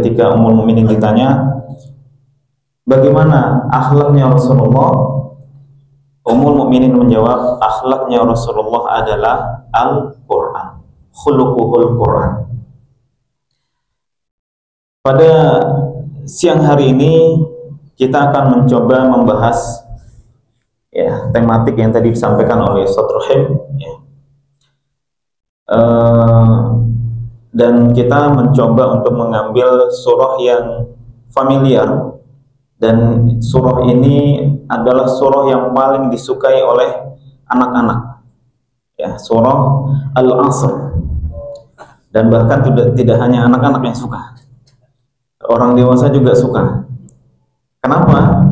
ketika Ummul Mukminin ditanya bagaimana akhlaknya Rasulullah, Ummul Mukminin menjawab, akhlaknya Rasulullah adalah Al-Quran, khuluquhul Quran. Pada siang hari ini kita akan mencoba membahas tematik yang tadi disampaikan oleh Ustaz Rahim, dan kita mencoba untuk mengambil surah yang familiar, dan surah ini adalah surah yang paling disukai oleh anak-anak, surah Al-Asr. Dan bahkan tidak hanya anak-anak yang suka, orang dewasa juga suka. Kenapa?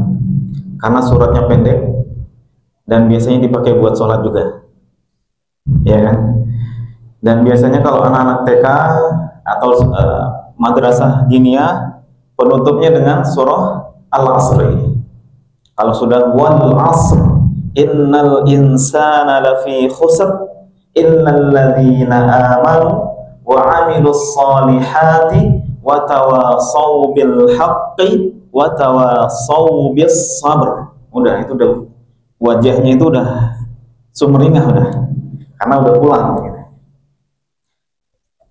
Karena suratnya pendek dan biasanya dipakai buat sholat juga, ya kan? Dan biasanya kalau anak-anak TK atau madrasah diniyah, penutupnya dengan surah Al-Asr ini. Kalau sudah wal asr innal insana lafi khusr illal ladzina amanu wa 'amilus solihati wa tawasaw bil haqqi wa tawasaw bis sabr. Udah, itu udah wajahnya itu udah sumringah udah, karena udah pulang gitu.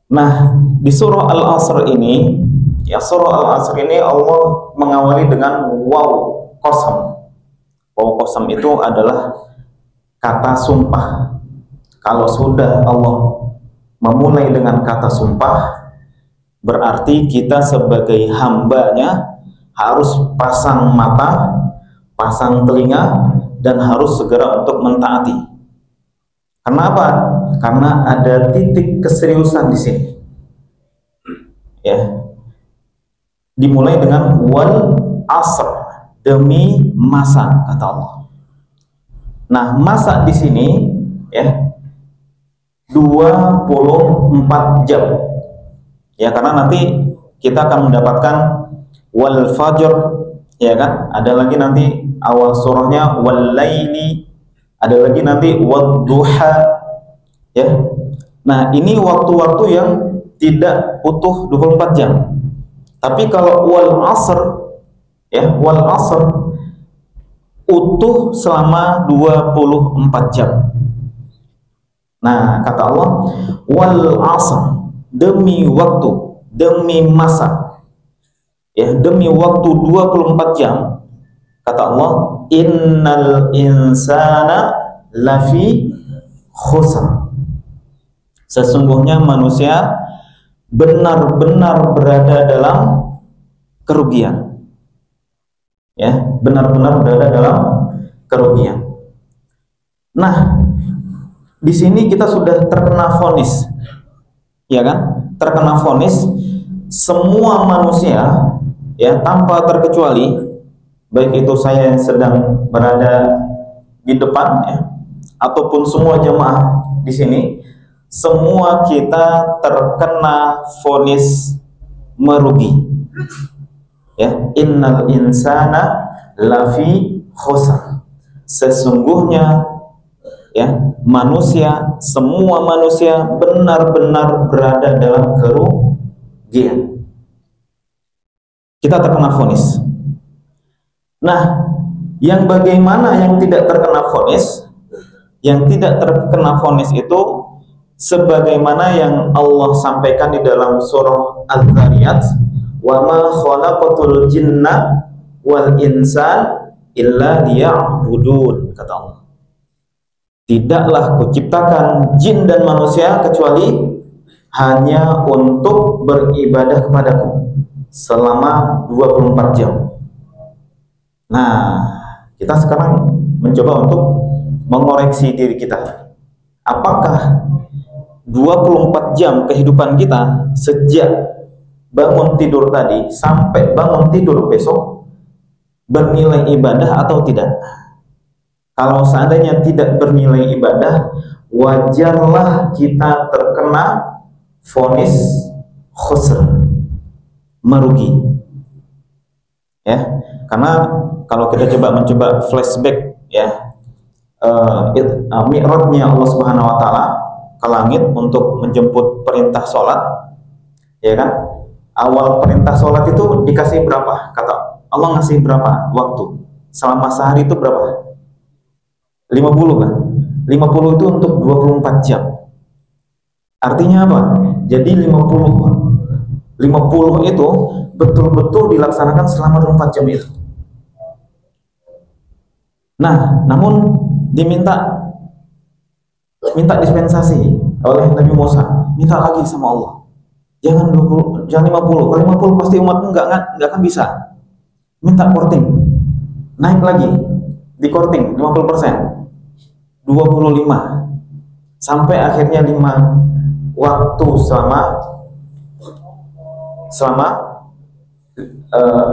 Nah, di surah Al-Asr ini, surah Al-Asr ini Allah mengawali dengan waw qasam. Waw qasam itu adalah kata sumpah. Kalau sudah Allah memulai dengan kata sumpah, berarti kita sebagai hambanya harus pasang mata, pasang telinga, dan harus segera untuk mentaati. Kenapa? Karena ada titik keseriusan di sini. Dimulai dengan wal asr, demi masa, kata Allah. Nah, masa di sini 24 jam. Karena nanti kita akan mendapatkan wal fajr, kan? Ada lagi nanti awal surahnya wal laili, ada lagi nanti wad duha, Nah, ini waktu-waktu yang tidak utuh 24 jam. Tapi kalau wal asr, wal asr utuh selama 24 jam. Nah, kata Allah, wal asr, demi waktu, demi masa, demi waktu 24 jam, kata Allah, innal insana lafi khusr. Sesungguhnya manusia benar-benar berada dalam kerugian. Benar-benar berada dalam kerugian. Nah, di sini kita sudah terkena vonis, kan? Terkena vonis semua manusia, tanpa terkecuali, baik itu saya yang sedang berada di depan, ataupun semua jemaah di sini, semua kita terkena vonis merugi. Innal insana lafi khusr. Sesungguhnya manusia, semua manusia benar-benar berada dalam kerugian. Kita terkena vonis. Nah, yang bagaimana yang tidak terkena vonis? Yang tidak terkena vonis itu sebagaimana yang Allah sampaikan di dalam surah Az-Zariyat, wa ma khalaqatul jinna wal insan illa liya'budun, kata Allah. Tidaklah kuciptakan jin dan manusia kecuali hanya untuk beribadah kepadaku selama 24 jam. Nah, kita sekarang mencoba untuk mengoreksi diri kita. Apakah 24 jam kehidupan kita sejak bangun tidur tadi sampai bangun tidur besok bernilai ibadah atau tidak? Kalau seandainya tidak bernilai ibadah, wajarlah kita terkena vonis khusr, merugi. Karena kalau kita mencoba flashback, mi'rajnya Allah Subhanahu wa taala ke langit untuk menjemput perintah sholat, kan? Awal perintah sholat itu dikasih berapa? Kata Allah ngasih berapa waktu? Selama sehari itu berapa? 50 kan? 50 itu untuk 24 jam. Artinya apa? Jadi 50 itu betul-betul dilaksanakan selama 24 jam itu. Nah, namun diminta dispensasi oleh Nabi Musa, minta lagi sama Allah. Jangan 20, jangan 50. Kalau 50 pasti umatmu nggak akan bisa. Minta korting, naik lagi di korting 50%, 25, sampai akhirnya 5 waktu selama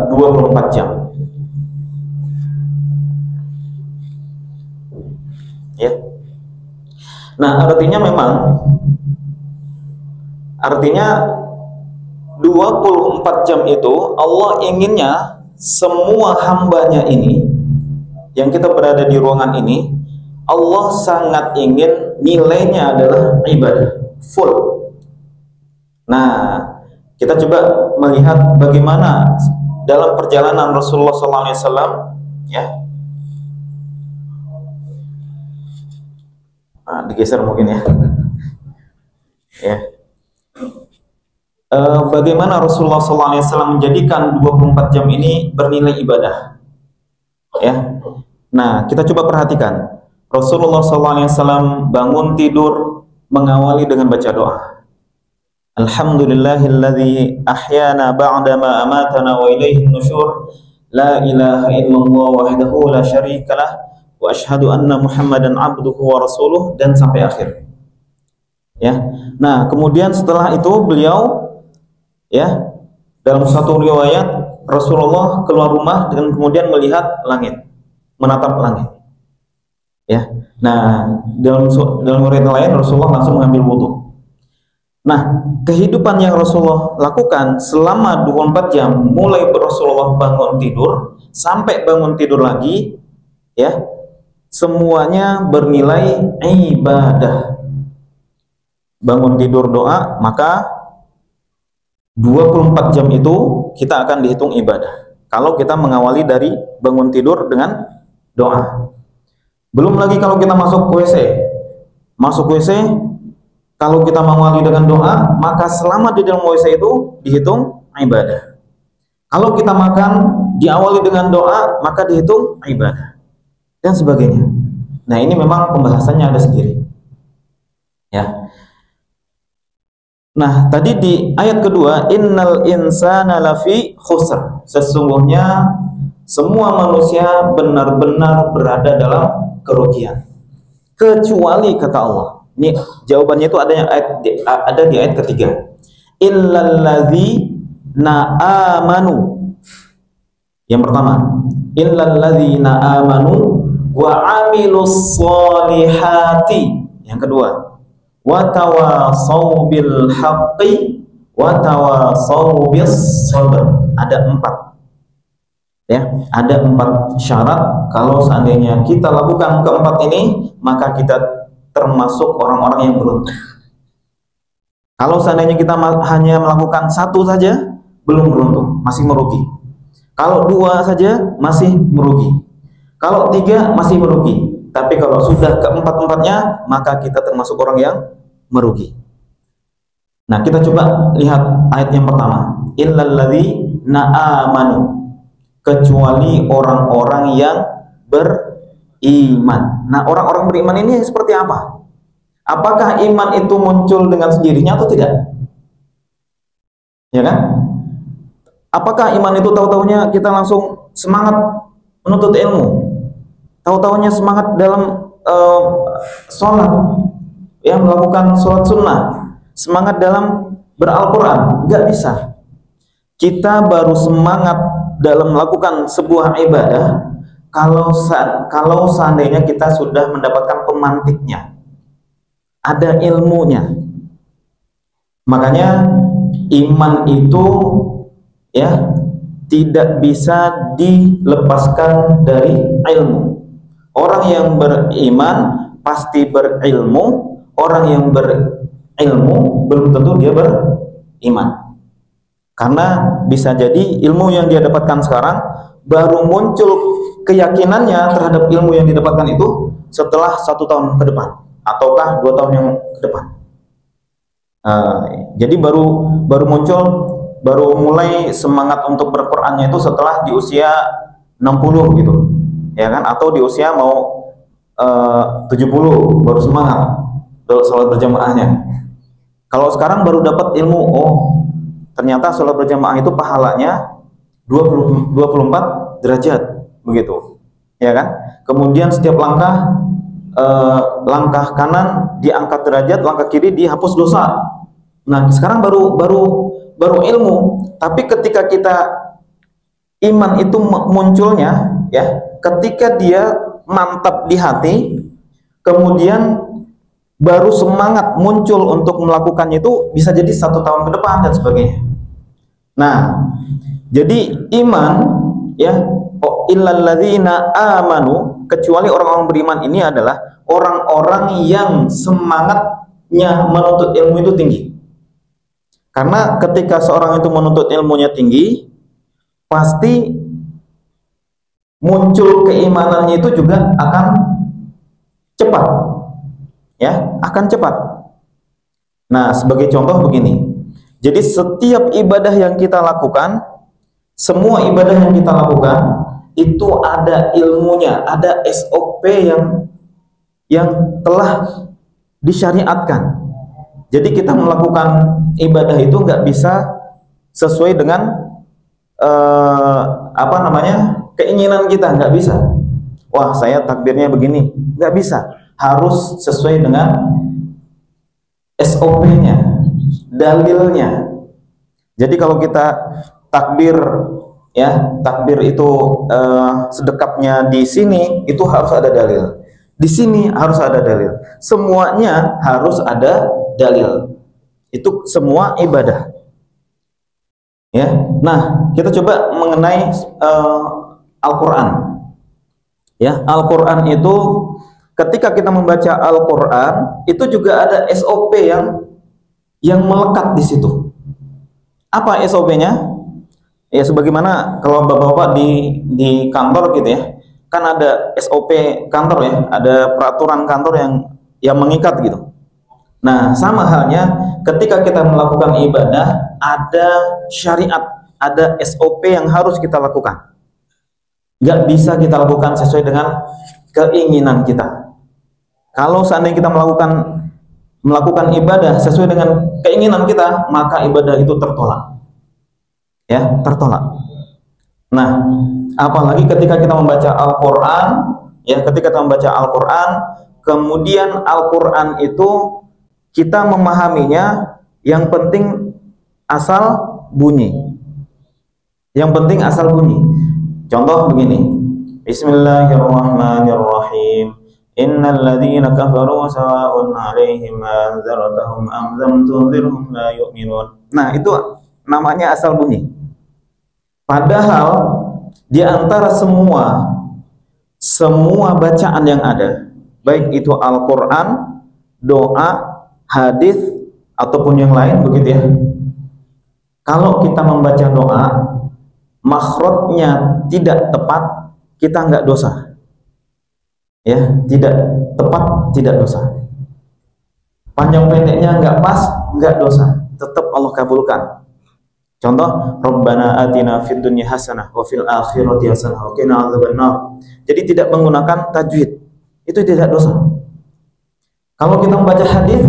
24 jam. Ya. Nah, artinya 24 jam itu Allah inginnya semua hambanya ini, yang kita berada di ruangan ini, Allah sangat ingin nilainya adalah ibadah full. Nah, kita coba melihat bagaimana dalam perjalanan Rasulullah SAW, ya. Digeser mungkin ya. Ya. Bagaimana Rasulullah SAW menjadikan 24 jam ini bernilai ibadah. Ya. Nah, kita coba perhatikan. Rasulullah SAW bangun tidur mengawali dengan baca doa. Alhamdulillahilladzi ahyana ba'dama amatana wa ilaihin nusyur. La ilaha illallah wahdahu la syarikalah wa asyhadu anna Muhammadan abduhu wa rasuluh, dan sampai akhir. Ya. Nah, kemudian setelah itu beliau, ya, dalam satu riwayat Rasulullah keluar rumah dan kemudian melihat langit, menatap langit. Ya. Nah, dalam riwayat lain Rasulullah langsung mengambil wudhu. Nah, kehidupan yang Rasulullah lakukan selama 24 jam, mulai Rasulullah bangun tidur sampai bangun tidur lagi, ya, semuanya bernilai ibadah. Bangun tidur doa, maka 24 jam itu kita akan dihitung ibadah. Kalau kita mengawali dari bangun tidur dengan doa. Belum lagi kalau kita masuk WC. Masuk WC, kalau kita mengawali dengan doa, maka selama di dalam WC itu dihitung ibadah. Kalau kita makan diawali dengan doa, maka dihitung ibadah, dan sebagainya. Nah, ini memang pembahasannya ada sendiri. Ya. Nah, tadi di ayat kedua, innal insana lafi khusr. Sesungguhnya semua manusia benar-benar berada dalam kerugian, kecuali, kata Allah. Ini jawabannya itu ada di ayat ketiga. Illalladzina amanu. Yang pertama, illalladzina amanu wa amilus solihati. Yang kedua, wa tawasaw bil haqqi wa tawasaw bis sabr. Ada 4. Ya, ada 4 syarat. Kalau seandainya kita lakukan keempat ini, maka kita termasuk orang-orang yang beruntung. Kalau seandainya kita hanya melakukan 1 saja, belum beruntung, masih merugi. Kalau 2 saja, masih merugi. Kalau 3, masih merugi. Tapi kalau sudah keempat-empatnya, maka kita termasuk orang yang merugi. Nah, kita coba lihat ayat yang pertama. Illalladzina amanu. Kecuali orang-orang yang beriman. Nah, orang-orang beriman ini seperti apa? Apakah iman itu muncul dengan sendirinya atau tidak? Ya kan? Apakah iman itu tahu-tahunya kita langsung semangat menuntut ilmu? Tahu-tahunya semangat dalam sholat, yang melakukan sholat sunnah, semangat dalam beral-Quran? Nggak bisa. Kita baru semangat dalam melakukan sebuah ibadah kalau seandainya kita sudah mendapatkan pemantiknya, ada ilmunya. Makanya iman itu, ya, tidak bisa dilepaskan dari ilmu. Orang yang beriman pasti berilmu. Orang yang berilmu belum tentu dia beriman. Karena bisa jadi ilmu yang dia dapatkan sekarang baru muncul keyakinannya terhadap ilmu yang didapatkan itu setelah 1 tahun ke depan ataukah 2 tahun yang ke depan. Jadi baru muncul, baru mulai semangat untuk berqurannya itu setelah di usia 60 gitu, ya kan? Atau di usia mau 70 baru semangat sholat berjamaahnya. Kalau sekarang baru dapat ilmu, oh ternyata sholat berjamaah itu pahalanya 24 derajat begitu, ya kan? Kemudian setiap langkah kanan diangkat derajat, langkah kiri dihapus dosa. Nah sekarang baru ilmu. Tapi ketika kita iman itu munculnya, ya, ketika dia mantap di hati, kemudian baru semangat muncul untuk melakukannya, itu bisa jadi 1 tahun ke depan dan sebagainya. Nah, jadi iman, ya, illalladzina amanu, kecuali orang-orang beriman ini adalah orang-orang yang semangatnya menuntut ilmu itu tinggi. Karena ketika seorang itu menuntut ilmunya tinggi, pasti muncul keimanannya itu juga akan cepat, ya, akan cepat. Nah, sebagai contoh begini, jadi setiap ibadah yang kita lakukan, semua ibadah yang kita lakukan itu ada ilmunya, ada SOP yang telah disyariatkan. Jadi kita melakukan ibadah itu nggak bisa sesuai dengan keinginan kita, nggak bisa. Wah, saya takbirnya begini, nggak bisa. Harus sesuai dengan SOP-nya, dalilnya. Jadi kalau kita takbir, ya, takbir itu sedekapnya di sini, itu harus ada dalil. Di sini harus ada dalil. Semuanya harus ada dalil. Itu semua ibadah. Ya. Nah, kita coba mengenai Al-Qur'an. Ya, Al-Qur'an itu ketika kita membaca Al-Qur'an itu juga ada SOP yang melekat di situ. Apa SOP-nya? Ya sebagaimana kalau bapak-bapak di kantor gitu ya, kan ada SOP kantor ya, ada peraturan kantor yang mengikat gitu. Nah, sama halnya ketika kita melakukan ibadah, ada syariat, ada SOP yang harus kita lakukan. Nggak bisa kita lakukan sesuai dengan keinginan kita. Kalau seandainya kita melakukan ibadah sesuai dengan keinginan kita, maka ibadah itu tertolak. Ya, tertolak. Nah, apalagi ketika kita membaca Al-Qur'an, ya, ketika kita membaca Al-Qur'an, kemudian Al-Qur'an itu kita memahaminya, yang penting asal bunyi. Yang penting asal bunyi. Contoh begini. Bismillahirrahmanirrahim. Innal ladzina kafaru sawa'un 'alaihim anzartahum am lam tunzirhum la yu'minun. Nah, itu namanya asal bunyi. Padahal di antara semua bacaan yang ada, baik itu Al-Qur'an, doa, hadis ataupun yang lain begitu ya. Kalau kita membaca doa, makhrajnya tidak tepat, kita nggak dosa. Ya, tidak tepat, tidak dosa. Panjang pendeknya nggak pas, nggak dosa. Tetap Allah kabulkan. Contoh, Rabbana atina fid dunya hasanah wa fil akhirati hasanah wa qina adzabannar. Jadi tidak menggunakan tajwid, itu tidak dosa. Kalau kita membaca hadis,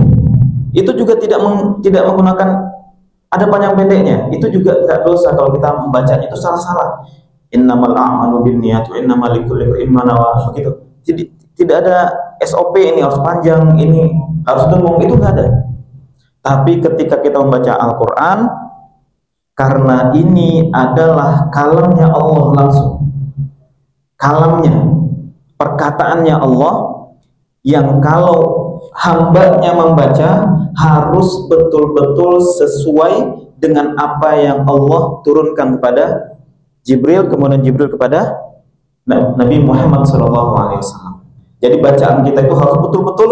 itu juga tidak menggunakan ada panjang pendeknya, itu juga nggak dosa. Kalau kita membacanya itu salah-salah. Innamal a'malu binniyat wa innamal likulli imrin ma nawa, begitu. Jadi tidak ada SOP ini harus panjang, ini harus dengung, itu nggak ada. Tapi ketika kita membaca Al-Qur'an, karena ini adalah kalamnya Allah langsung, kalamnya, perkataannya Allah, yang kalau hambanya membaca harus betul-betul sesuai dengan apa yang Allah turunkan kepada Jibril, kemudian Jibril kepada Nabi Muhammad SAW. Jadi bacaan kita itu harus betul-betul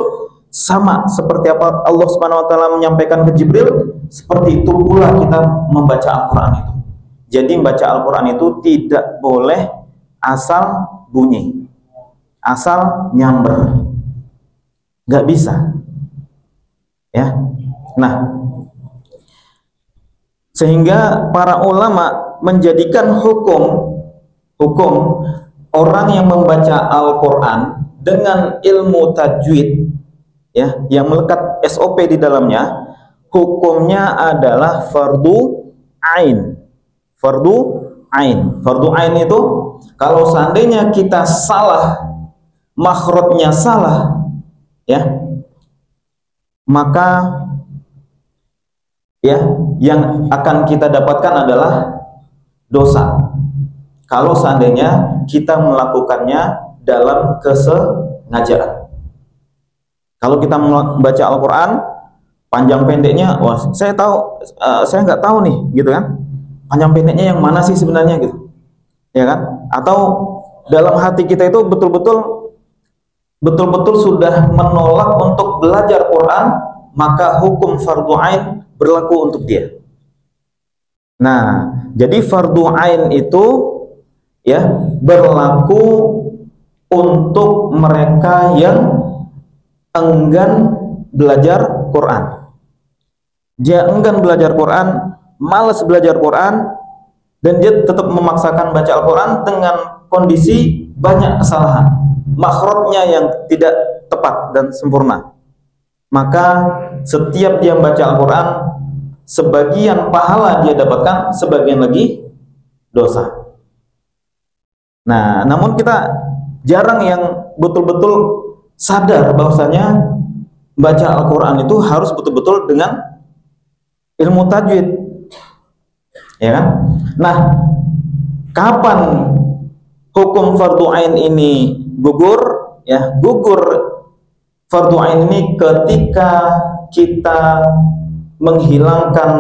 sama seperti apa Allah Subhanahu wa taala menyampaikan ke Jibril, seperti itu pula kita membaca Al-Qur'an itu. Jadi membaca Al-Qur'an itu tidak boleh asal bunyi, asal nyamber. Nggak bisa. Ya. Nah, sehingga para ulama menjadikan hukum orang yang membaca Al-Qur'an dengan ilmu tajwid, ya, yang melekat SOP di dalamnya, hukumnya adalah fardu ain. Fardu ain. Fardu ain itu kalau seandainya kita salah, makhrajnya salah, ya, maka ya yang akan kita dapatkan adalah dosa. Kalau seandainya kita melakukannya dalam kesengajaan. Kalau kita membaca Al-Quran panjang pendeknya, wah saya tahu, saya nggak tahu nih, gitu kan? Panjang pendeknya yang mana sih sebenarnya, gitu, ya kan? Atau dalam hati kita itu betul-betul sudah menolak untuk belajar Quran, maka hukum fardu ain berlaku untuk dia. Nah, jadi fardu ain itu ya berlaku untuk mereka yang enggan belajar Quran. Dia enggan belajar Quran, malas belajar Quran, dan dia tetap memaksakan baca Al-Quran dengan kondisi banyak kesalahan, makhrajnya yang tidak tepat dan sempurna. Maka setiap dia membaca Al-Quran, sebagian pahala dia dapatkan, sebagian lagi dosa. Nah, namun kita jarang yang betul-betul sadar bahwasanya baca Al-Quran itu harus betul-betul dengan ilmu tajwid, ya kan? Nah, kapan hukum fardu ain ini gugur? Ya, gugur fardu ain ini ketika kita menghilangkan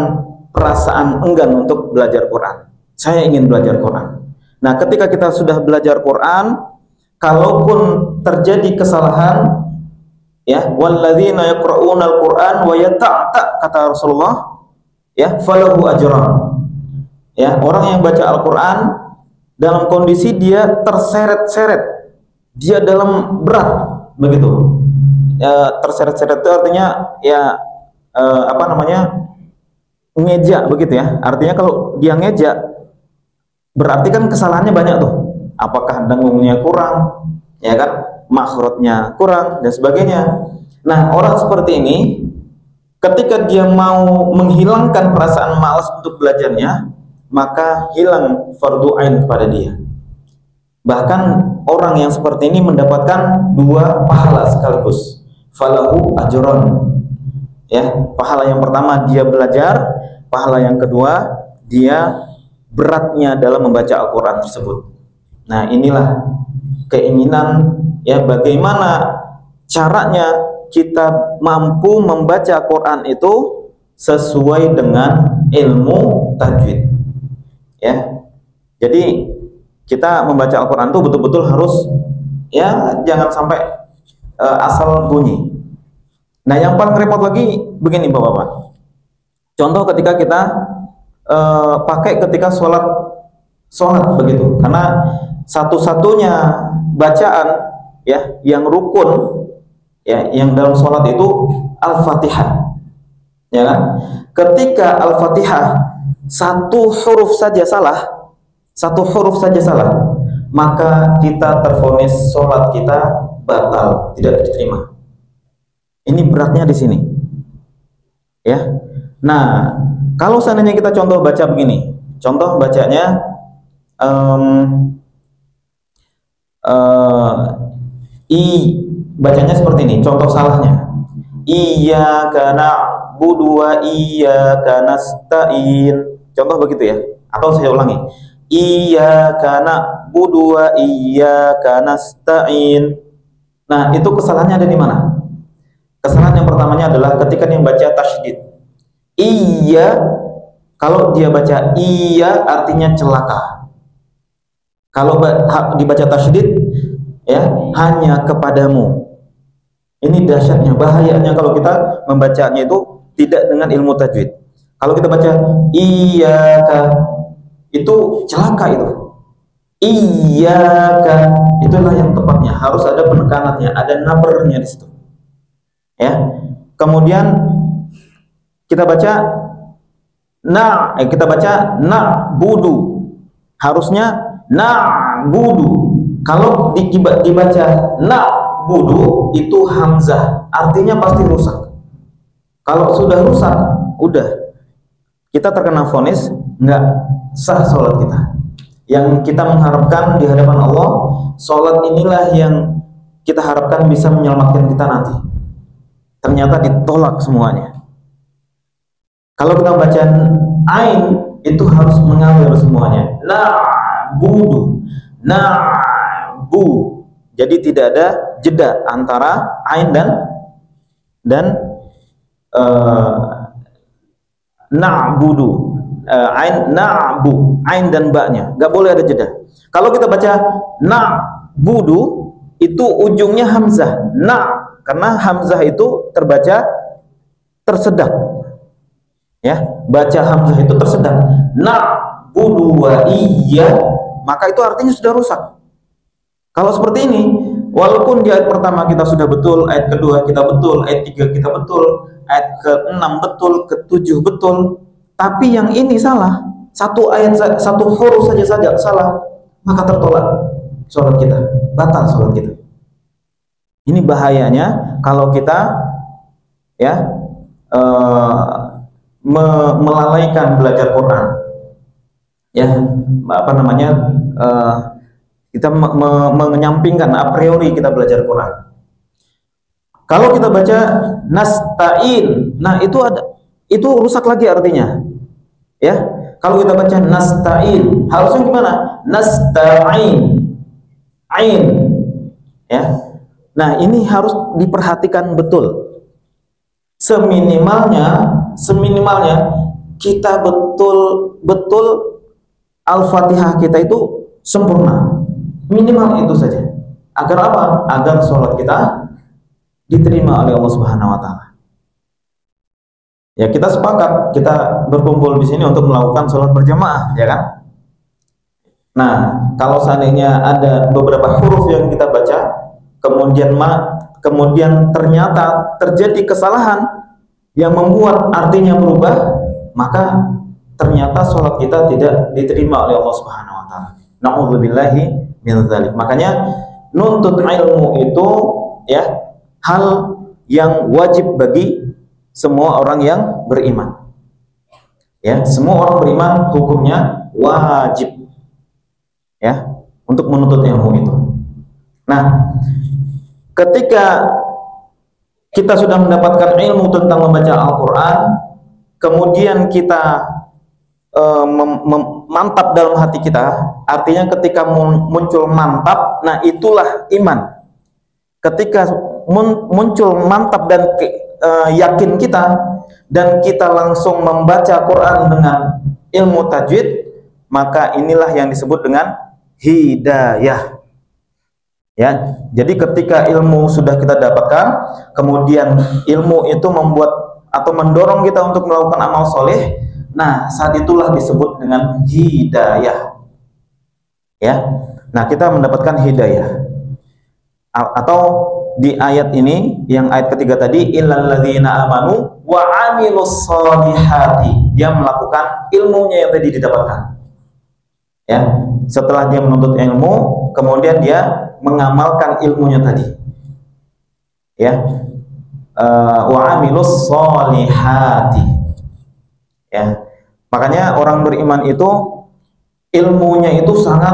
perasaan enggan untuk belajar Quran. Saya ingin belajar Quran. Nah, ketika kita sudah belajar Quran, kalaupun terjadi kesalahan, ya, walladzina yaqra'una al-Qur'an wa yata'ta, kata Rasulullah, ya, falahu ajran. Ya, orang yang baca Al-Qur'an dalam kondisi dia terseret-seret, dia dalam berat, begitu. Ya, terseret-seret itu artinya ya apa namanya? Ngeja, begitu ya. Artinya kalau dia ngeja berarti kan kesalahannya banyak tuh. Apakah dengungnya kurang, ya kan, makhrajnya kurang dan sebagainya. Nah, orang seperti ini ketika dia mau menghilangkan perasaan malas untuk belajarnya, maka hilang fardu ain kepada dia. Bahkan orang yang seperti ini mendapatkan dua pahala sekaligus, falahu ajron. Ya, pahala yang pertama dia belajar, pahala yang kedua dia beratnya dalam membaca Al-Quran tersebut. Nah, inilah keinginan, ya, bagaimana caranya kita mampu membaca Quran itu sesuai dengan ilmu tajwid, ya. Jadi kita membaca Al-Quran itu betul-betul harus, ya, jangan sampai asal bunyi. Nah, yang paling repot lagi begini Bapak-bapak, contoh ketika kita pakai ketika sholat begitu, karena satu-satunya bacaan, ya, yang rukun, ya, yang dalam sholat itu Al-Fatihah, ya kan? Ketika Al-Fatihah satu huruf saja salah, maka kita tervonis sholat kita batal, tidak diterima. Ini beratnya di sini, ya. Nah, kalau seandainya kita contoh baca begini, contoh bacanya bacanya seperti ini, contoh salahnya, iyyaka na'budu wa iyyaka nasta'in, contoh begitu ya. Atau saya ulangi, iyyaka na'budu wa iyyaka nasta'in. Nah, itu kesalahannya ada di mana? Kesalahan yang pertamanya adalah ketika dia baca tasydid. Iya, kalau dia baca iya artinya celaka. Kalau dibaca tasydid, ya, hanya kepadamu, Ini dahsyatnya, bahayanya kalau kita membacanya itu tidak dengan ilmu tajwid. Kalau kita baca iyyaka, itu celaka itu. Iyyaka, itulah yang tepatnya, harus ada penekanannya, ada nabernya di situ. Ya. Kemudian kita baca kita baca na'budu. Harusnya na'budu. Kalau dibaca na'budu itu hamzah, artinya pasti rusak. Kalau sudah rusak, udah kita terkena vonis, nggak sah sholat kita. Yang kita mengharapkan di hadapan Allah, sholat inilah yang kita harapkan bisa menyelamatkan kita nanti. Ternyata ditolak semuanya. Kalau kita baca ain, itu harus mengalir semuanya. Na'budu, na'bu. Jadi tidak ada jeda antara ain dan na'budu. Ain na'bu, ain dan ba-nya, nggak boleh ada jeda. Kalau kita baca na'budu, itu ujungnya hamzah. Karena hamzah itu terbaca tersedak. Ya, baca hamzah itu tersedak. Na'budu wa iya, maka itu artinya sudah rusak. Kalau seperti ini, walaupun di ayat pertama kita sudah betul, ayat kedua kita betul, ayat 3 kita betul, ayat ke-6 betul, ke-7 betul, tapi yang ini salah, satu ayat, satu huruf saja salah, maka tertolak sholat kita, batal sholat kita. Ini bahayanya kalau kita ya melalaikan belajar Quran, ya kita menyampingkan a priori kita belajar Quran. Kalau kita baca nasta'in, nah itu rusak lagi artinya, ya. Kalau kita baca nasta'in, harusnya gimana? Nasta'in, ain, ya. Nah ini harus diperhatikan betul. Seminimalnya kita betul Al-Fatihah kita itu sempurna, minimal itu saja. Agar apa? Agar sholat kita diterima oleh Allah Subhanahu Wa Taala. Ya, kita sepakat, kita berkumpul di sini untuk melakukan sholat berjamaah, ya kan? Nah, kalau seandainya ada beberapa huruf yang kita baca, kemudian ternyata terjadi kesalahan yang membuat artinya berubah, maka ternyata sholat kita tidak diterima oleh Allah Subhanahu Wa Taala. Na'udzubillahi min dzalik. Makanya nuntut ilmu itu ya hal yang wajib bagi semua orang yang beriman. Ya, semua orang beriman hukumnya wajib ya untuk menuntut ilmu itu. Nah, ketika kita sudah mendapatkan ilmu tentang membaca Al-Quran, kemudian kita mantap dalam hati kita, artinya ketika muncul mantap, nah itulah iman. Ketika muncul mantap dan yakin kita, dan kita langsung membaca Quran dengan ilmu tajwid, maka inilah yang disebut dengan hidayah. Ya, jadi ketika ilmu sudah kita dapatkan, kemudian ilmu itu membuat atau mendorong kita untuk melakukan amal soleh, nah saat itulah disebut dengan hidayah. Ya, nah kita mendapatkan hidayah. Atau di ayat ini, yang ayat ketiga tadi, illal ladzina amanu wa amilus solihati, dia melakukan ilmunya yang tadi didapatkan. Ya, setelah dia menuntut ilmu, kemudian dia mengamalkan ilmunya tadi. Ya, wa amilus solihati. Ya, makanya orang beriman itu ilmunya itu sangat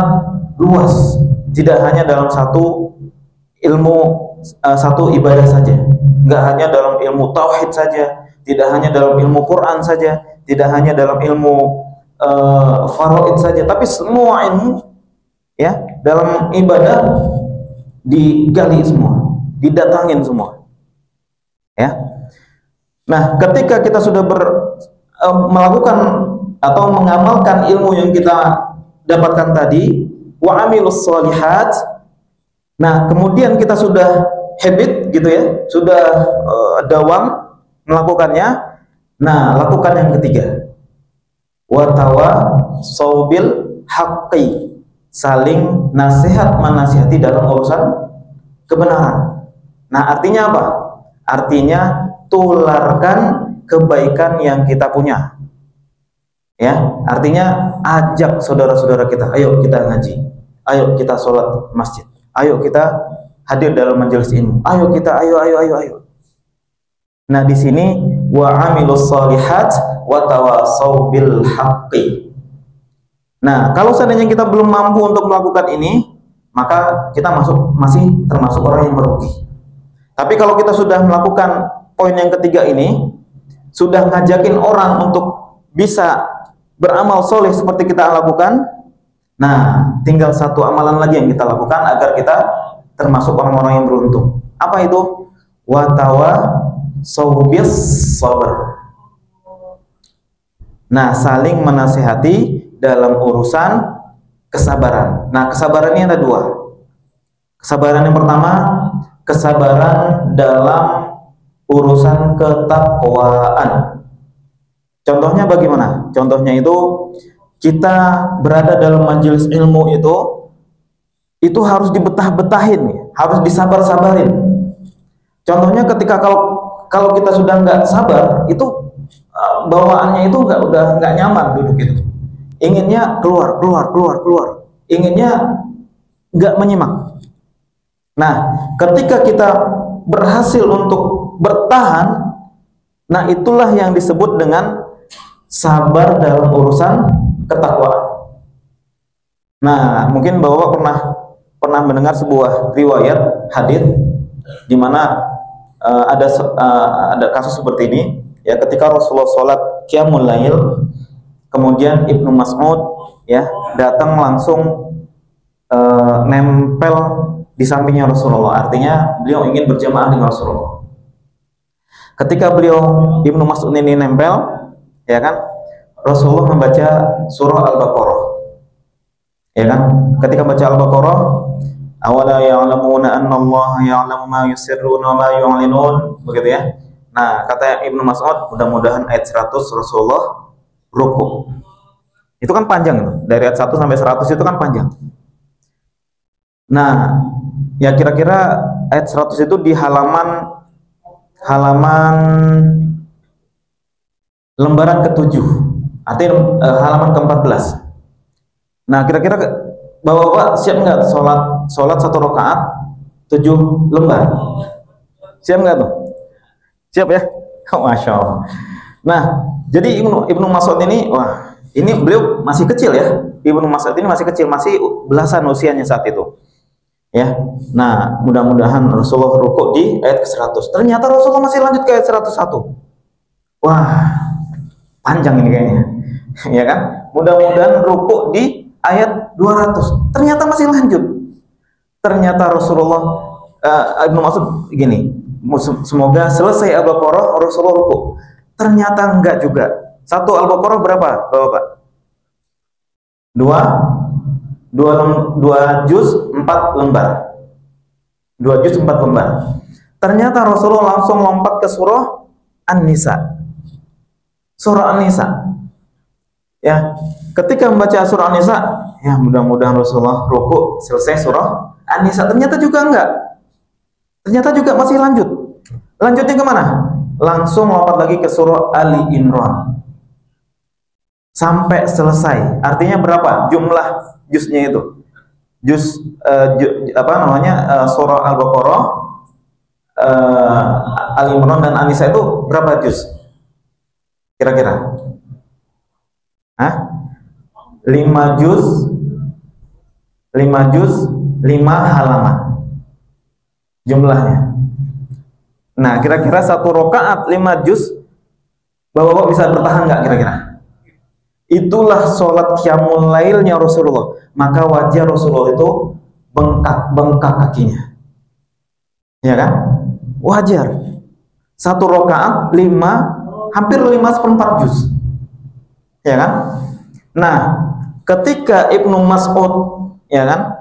luas, tidak hanya dalam satu ilmu, satu ibadah saja, nggak hanya dalam ilmu tauhid saja, tidak hanya dalam ilmu Quran saja, tidak hanya dalam ilmu faraid saja, tapi semua ilmu ya dalam ibadah digali semua, didatangin semua. Ya. Nah, ketika kita sudah melakukan atau mengamalkan ilmu yang kita dapatkan tadi, wa amilus solihat, nah kemudian kita sudah habit gitu ya, sudah dawam melakukannya. Nah, lakukan yang ketiga, watawa saubil haqqi, saling nasihat menasihati dalam urusan kebenaran. Nah, artinya apa? Artinya tularkan kebaikan yang kita punya. Ya, artinya ajak saudara-saudara kita, ayo kita ngaji, ayo kita sholat masjid, ayo kita hadir dalam majelis ilmu, ayo kita, ayo. Nah, di sini wa amilus shalihat wa tawasau bil haqqi. Nah, kalau seandainya kita belum mampu untuk melakukan ini, maka kita masih termasuk orang yang merugi. Tapi kalau kita sudah melakukan poin yang ketiga ini, sudah ngajakin orang untuk bisa beramal soleh seperti kita lakukan, nah tinggal satu amalan lagi yang kita lakukan agar kita termasuk orang-orang yang beruntung. Apa itu? Watawa sawbis sabar. Nah, saling menasihati dalam urusan kesabaran. Nah, kesabaran ini ada dua. Kesabaran yang pertama, kesabaran dalam urusan ketakwaan. Contohnya bagaimana? Contohnya itu kita berada dalam majelis ilmu itu harus dibetah-betahin, harus disabar-sabarin. Contohnya ketika kalau kita sudah nggak sabar, itu bawaannya itu udah nggak nyaman duduk itu. Inginnya keluar, inginnya nggak menyimak. Nah, ketika kita berhasil untuk bertahan, nah itulah yang disebut dengan sabar dalam urusan ketakwaan. Nah, mungkin Bapak pernah mendengar sebuah riwayat hadis di mana ada kasus seperti ini ya, ketika Rasulullah sholat qiyamul lail, kemudian Ibnu Mas'ud ya datang langsung nempel di sampingnya Rasulullah, artinya beliau ingin berjamaah dengan Rasulullah. Ketika Ibnu Mas'ud ini nempel, ya kan, Rasulullah membaca surah Al-Baqarah, ya kan. Ketika baca Al-Baqarah, awala ya'lamuna anna Allah ya'lamu ma yusirruna wa ma yu'linun, begitu ya. Nah, kata Ibnu Mas'ud, mudah-mudahan ayat 100 Rasulullah ruku. Itu kan panjang itu. Dari ayat 1 sampai 100 itu kan panjang. Nah, ya kira-kira ayat 100 itu di halaman lembaran ke-7, artinya halaman ke-14. Nah, kira-kira Bapak siap nggak sholat 1 rakaat 7 lembar? Siap nggak tuh? Siap ya? Masya Allah. Nah, jadi Ibnu Mas'ud ini, wah, ini beliau masih kecil ya. Ibnu Mas'ud ini masih kecil, masih belasan usianya saat itu. Ya, nah mudah-mudahan Rasulullah rukuk di ayat ke-100. Ternyata Rasulullah masih lanjut ke ayat 101. Wah, panjang ini kayaknya, ya kan? Mudah-mudahan rukuk di ayat 200. Ternyata masih lanjut. Ternyata Rasulullah Ibnu Mas'ud gini, semoga selesai Al-Baqarah Rasulullah rukuk. Ternyata enggak juga. 1 Al-Baqarah berapa, Bapak? 2 juz 4 lembar. 2 juz 4 lembar. Ternyata Rasulullah langsung lompat ke surah An-Nisa. Surah An-Nisa. Ya, ketika membaca surah An-Nisa, ya mudah-mudahan Rasulullah rukuk selesai surah An-Nisa. Ternyata juga enggak. Ternyata juga masih lanjut. Lanjutnya kemana? Langsung lompat lagi ke surah Ali Imran. Sampai selesai. Artinya berapa jumlah juznya itu? Surah Al-Baqarah, Ali Imran dan An-Nisa itu berapa juz? Kira-kira? 5 juz, 5 halaman jumlahnya. Nah, kira-kira 1 rakaat 5 juz, Bapak-bapak bisa bertahan nggak kira-kira? Itulah sholat qiyamul lailnya Rasulullah. Maka wajar Rasulullah itu bengkak kakinya, ya kan? Wajar. 1 rakaat 5, hampir 5/4 juz, ya kan? Nah, ketika Ibnu Mas'ud, ya kan,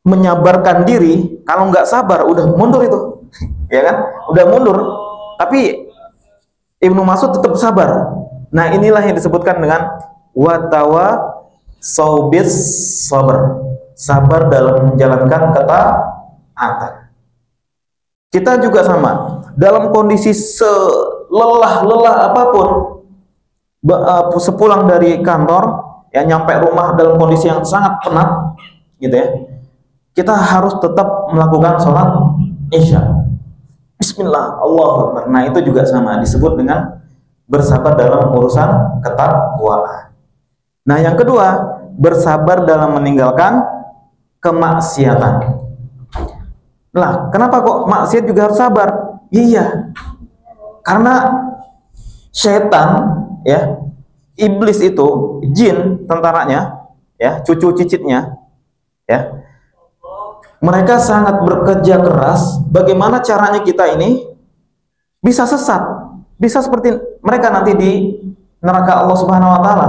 menyabarkan diri, kalau nggak sabar udah mundur itu. Ya kan? Udah mundur, tapi Ibnu Mas'ud tetap sabar. Nah, inilah yang disebutkan dengan watawa saubis sabar. Sabar dalam menjalankan ketaatan. Kita juga sama. Dalam kondisi selelah-lelah apapun, sepulang dari kantor, ya nyampe rumah dalam kondisi yang sangat penat, gitu ya. Kita harus tetap melakukan sholat Isya. Bismillah, Allahu Akbar. Nah, itu juga sama, disebut dengan bersabar dalam urusan ketakwaan. Nah, yang kedua, bersabar dalam meninggalkan kemaksiatan. Lah, kenapa kok maksiat juga harus sabar? Iya, karena setan, ya, iblis itu, jin, tentaranya, ya, cucu cicitnya, ya, mereka sangat bekerja keras. Bagaimana caranya kita ini bisa sesat, bisa seperti mereka nanti di neraka Allah Subhanahu Wa Taala,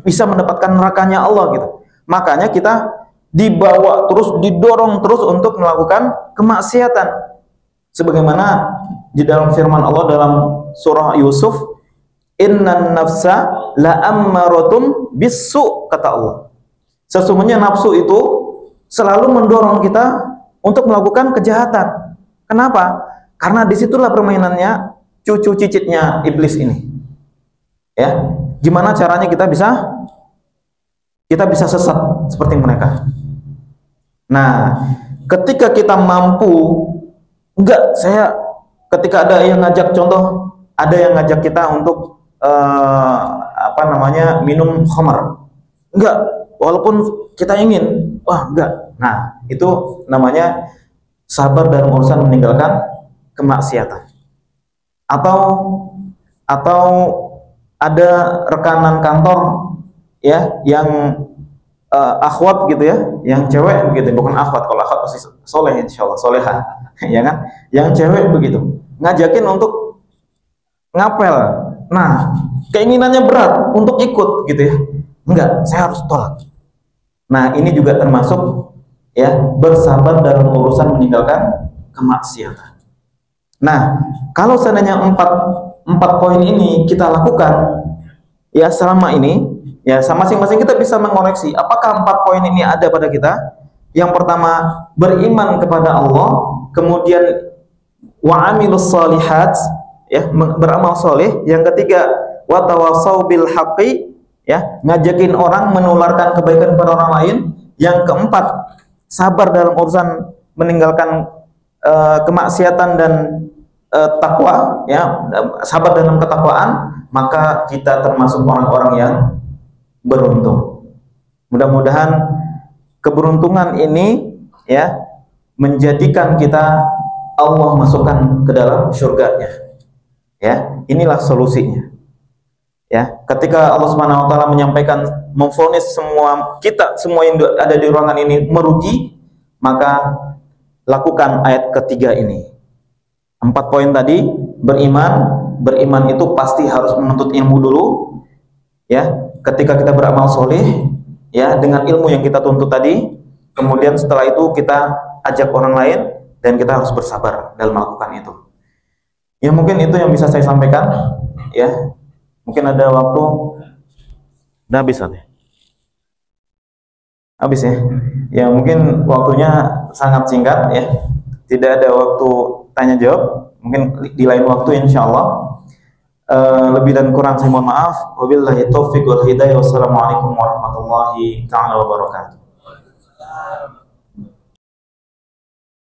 bisa mendapatkan nerakanya Allah gitu. Makanya kita dibawa terus, didorong terus untuk melakukan kemaksiatan. Sebagaimana di dalam firman Allah dalam surah Yusuf, innan nafsa la ammaratun bisu, kata Allah. Sesungguhnya nafsu itu selalu mendorong kita untuk melakukan kejahatan. Kenapa? Karena disitulah permainannya cucu cicitnya iblis ini. Ya, gimana caranya kita bisa sesat seperti mereka. Nah, ketika kita mampu, ketika ada yang ngajak, contoh, ada yang ngajak kita untuk minum khamar, walaupun kita ingin, enggak. Nah, itu namanya sabar dalam urusan meninggalkan kemaksiatan. Atau ada rekanan kantor, ya, yang akhwat gitu ya, yang cewek begitu, bukan akhwat, kalau akhwat pasti soleh, insyaallah soleha, ya kan, yang cewek begitu, ngajakin untuk ngapel. Nah, keinginannya berat untuk ikut gitu ya, enggak, saya harus tolak. Nah, ini juga termasuk, ya, bersabar dalam urusan meninggalkan kemaksiatan. Nah, kalau seandainya empat poin ini kita lakukan, ya, selama ini, ya, masing-masing kita bisa mengoreksi apakah 4 poin ini ada pada kita. Yang pertama, beriman kepada Allah, kemudian wa'amilus shalihat, ya, beramal soleh. Yang ketiga, watawasau bil haqqi, ya, ngajakin orang, menularkan kebaikan kepada orang lain. Yang keempat, sabar dalam urusan meninggalkan kemaksiatan dan takwa, ya, sabar dalam ketakwaan. Maka kita termasuk orang-orang yang beruntung. Mudah-mudahan keberuntungan ini, ya, menjadikan kita Allah masukkan ke dalam surganya. Ya, inilah solusinya. Ya, ketika Allah Subhanahu Wa Taala menyampaikan, memvonis semua yang ada di ruangan ini merugi, maka lakukan ayat ketiga ini. 4 poin tadi, beriman itu pasti harus menuntut ilmu dulu, ya. Ketika kita beramal soleh, ya, dengan ilmu yang kita tuntut tadi, kemudian setelah itu kita ajak orang lain, dan kita harus bersabar dalam melakukan itu. Ya, mungkin itu yang bisa saya sampaikan, ya. Mungkin ada waktu, udah habis ya? Habis ya? Ya, mungkin waktunya sangat singkat, ya. Tidak ada waktu tanya jawab. Mungkin di lain waktu, insya Allah. Lebih dan kurang saya mohon maaf. Wabillahi taufiq wal hidayah. Wassalamualaikum warahmatullahi taala wabarakatuh.